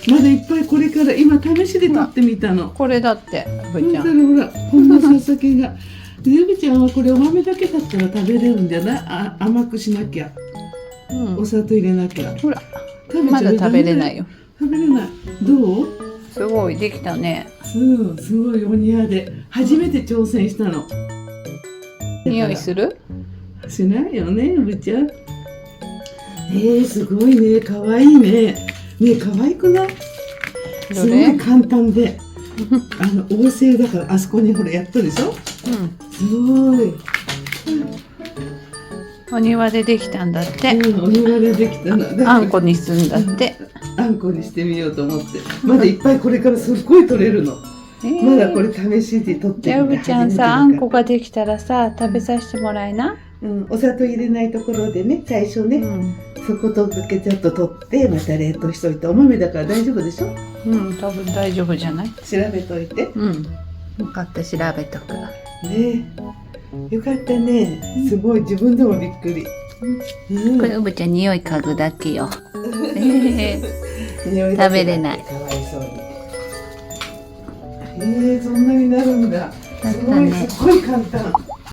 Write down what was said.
まだいっぱいこれから今試しで取ってみたの。これだってぶそーちゃん。したらほらこんなささけが。ゆびちゃんはこれお豆だけだったら食べれるんじゃない？甘くしなきゃ。お砂糖入れなきゃ。ほら食べちゃう。まだ食べれないよ。食べれない。どう？すごいできたね。すごいお庭で初めて挑戦したの。匂いする？しないよね、ゆびちゃん。すごいね、可愛いね。ね、可愛くない？すごい簡単で、旺盛だから、あそこにほらやったでしょ。すごい。お庭でできたんだって。お庭でできたの。あんこにするんだって。あんこにしてみようと思って、まだいっぱいこれからすっごい取れるの。まだこれ試しで取ってやぶちゃんさ、あんこができたらさ、食べさせてもらいな。お砂糖入れないところでね、最初ね、そことだけちょっと取ってまた冷凍しといて、お豆だから大丈夫でしょ。多分大丈夫じゃない？調べといて。分かって調べとく。ね、よかったね。すごい自分でもびっくり。これうぶちゃん匂い嗅ぐだけよ。食べれない。かわいそうに。そんなになるんだ。すごい簡単。